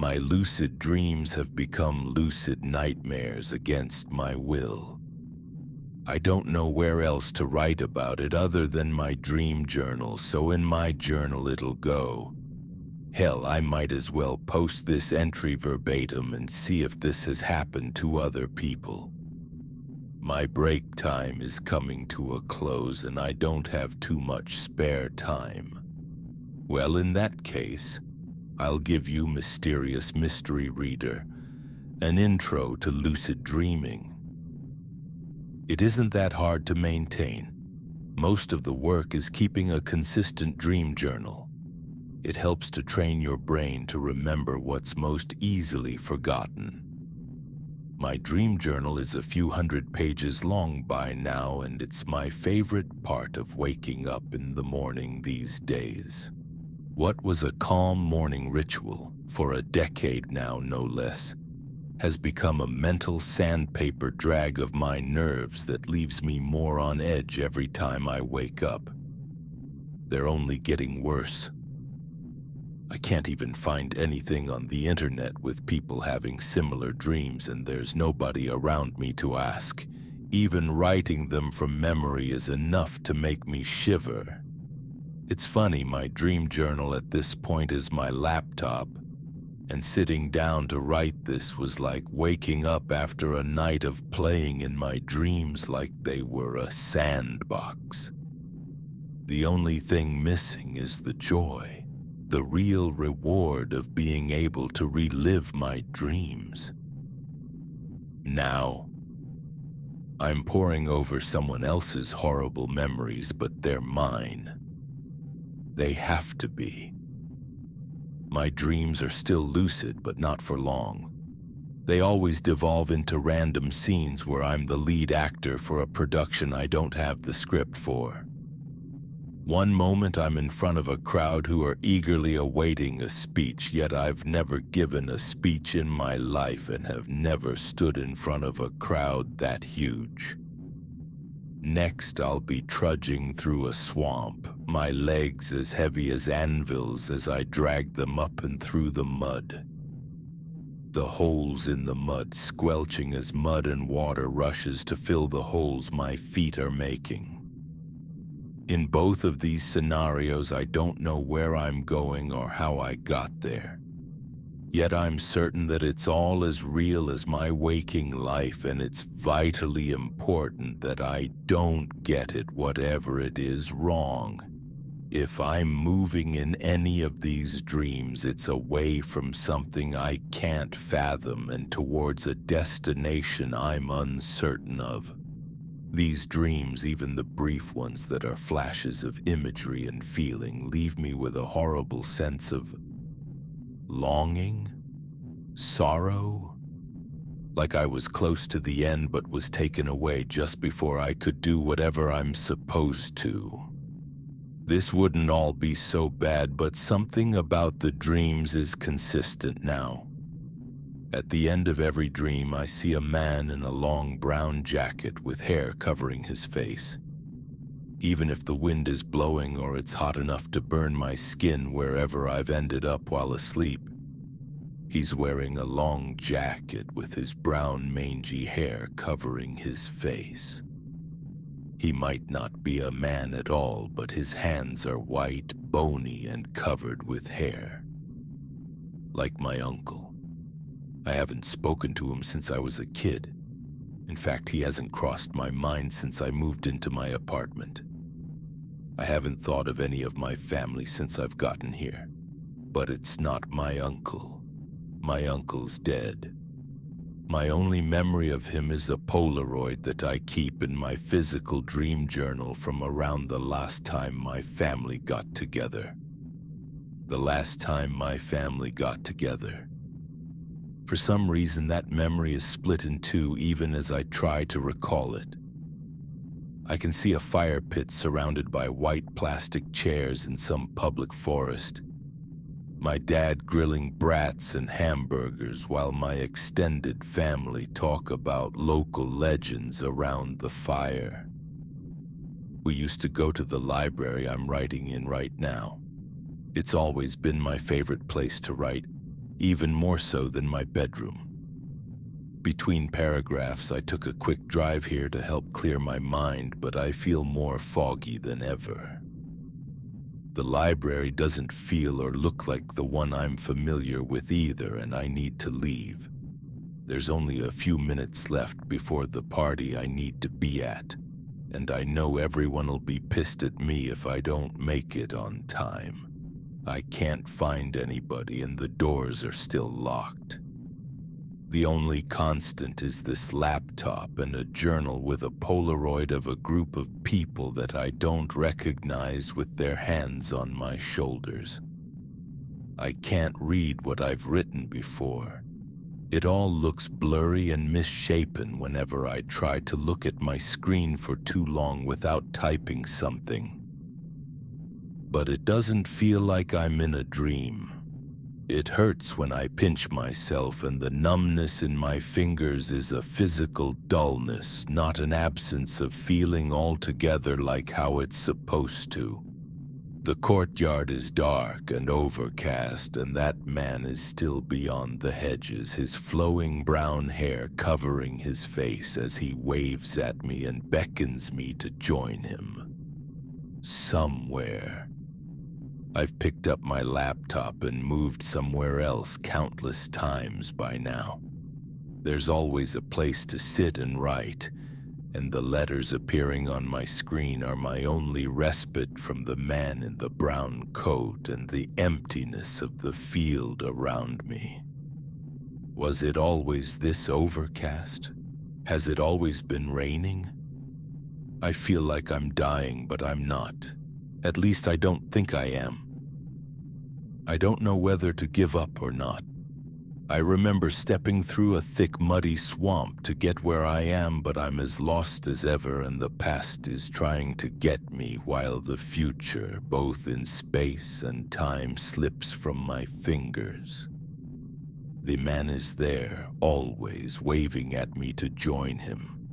My lucid dreams have become lucid nightmares against my will. I don't know where else to write about it other than my dream journal, so in my journal it'll go. Hell, I might as well post this entry verbatim and see if this has happened to other people. My break time is coming to a close and I don't have too much spare time. Well, in that case, I'll give you, mysterious mystery reader, an intro to lucid dreaming. It isn't that hard to maintain. Most of the work is keeping a consistent dream journal. It helps to train your brain to remember what's most easily forgotten. My dream journal is a few hundred pages long by now, and it's my favorite part of waking up in the morning these days. What was a calm morning ritual for a decade now, no less, has become a mental sandpaper drag of my nerves that leaves me more on edge every time I wake up. They're only getting worse. I can't even find anything on the internet with people having similar dreams, and there's nobody around me to ask. Even writing them from memory is enough to make me shiver. It's funny, my dream journal at this point is my laptop, and sitting down to write this was like waking up after a night of playing in my dreams like they were a sandbox. The only thing missing is the joy, the real reward of being able to relive my dreams. Now, I'm poring over someone else's horrible memories, but they're mine. They have to be. My dreams are still lucid, but not for long. They always devolve into random scenes where I'm the lead actor for a production I don't have the script for. One moment I'm in front of a crowd who are eagerly awaiting a speech, yet I've never given a speech in my life and have never stood in front of a crowd that huge. Next, I'll be trudging through a swamp, my legs as heavy as anvils as I drag them up and through the mud. The holes in the mud squelching as mud and water rushes to fill the holes my feet are making. In both of these scenarios, I don't know where I'm going or how I got there. Yet I'm certain that it's all as real as my waking life, and it's vitally important that I don't get it, whatever it is, wrong. If I'm moving in any of these dreams, it's away from something I can't fathom and towards a destination I'm uncertain of. These dreams, even the brief ones that are flashes of imagery and feeling, leave me with a horrible sense of longing, sorrow, like I was close to the end but was taken away just before I could do whatever I'm supposed to. This wouldn't all be so bad, but something about the dreams is consistent now. At the end of every dream, I see a man in a long brown jacket with hair covering his face. Even if the wind is blowing or it's hot enough to burn my skin wherever I've ended up while asleep, he's wearing a long jacket with his brown mangy hair covering his face. He might not be a man at all, but his hands are white, bony, and covered with hair. Like my uncle. I haven't spoken to him since I was a kid. In fact, he hasn't crossed my mind since I moved into my apartment. I haven't thought of any of my family since I've gotten here. But it's not my uncle. My uncle's dead. My only memory of him is a Polaroid that I keep in my physical dream journal from around the last time my family got together. The last time my family got together. For some reason, that memory is split in two even as I try to recall it. I can see a fire pit surrounded by white plastic chairs in some public forest. My dad grilling brats and hamburgers while my extended family talk about local legends around the fire. We used to go to the library I'm writing in right now. It's always been my favorite place to write. even more so than my bedroom. Between paragraphs, I took a quick drive here to help clear my mind, but I feel more foggy than ever. The library doesn't feel or look like the one I'm familiar with either, and I need to leave. There's only a few minutes left before the party I need to be at, and I know everyone will be pissed at me if I don't make it on time. I can't find anybody and the doors are still locked. The only constant is this laptop and a journal with a Polaroid of a group of people that I don't recognize with their hands on my shoulders. I can't read what I've written before. It all looks blurry and misshapen whenever I try to look at my screen for too long without typing something. But it doesn't feel like I'm in a dream. It hurts when I pinch myself, and the numbness in my fingers is a physical dullness, not an absence of feeling altogether like how it's supposed to. The courtyard is dark and overcast, and that man is still beyond the hedges, his flowing brown hair covering his face as he waves at me and beckons me to join him. Somewhere. I've picked up my laptop and moved somewhere else countless times by now. There's always a place to sit and write, and the letters appearing on my screen are my only respite from the man in the brown coat and the emptiness of the field around me. Was it always this overcast? Has it always been raining? I feel like I'm dying, but I'm not. At least I don't think I am. I don't know whether to give up or not. I remember stepping through a thick, muddy swamp to get where I am, but I'm as lost as ever, and the past is trying to get me while the future, both in space and time, slips from my fingers. The man is there, always waving at me to join him.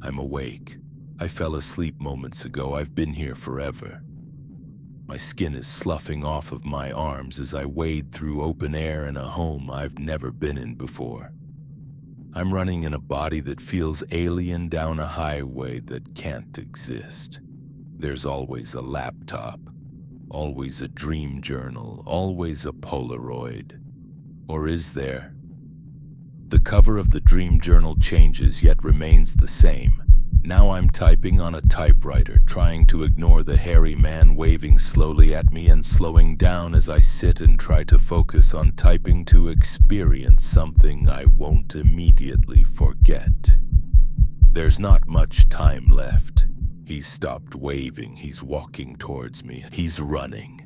I'm awake. I fell asleep moments ago. I've been here forever. My skin is sloughing off of my arms as I wade through open air in a home I've never been in before. I'm running in a body that feels alien down a highway that can't exist. There's always a laptop, always a dream journal, always a Polaroid. Or is there? The cover of the dream journal changes yet remains the same. Now I'm typing on a typewriter, trying to ignore the hairy man waving slowly at me and slowing down as I sit and try to focus on typing to experience something I won't immediately forget. There's not much time left. He's stopped waving, he's walking towards me, he's running.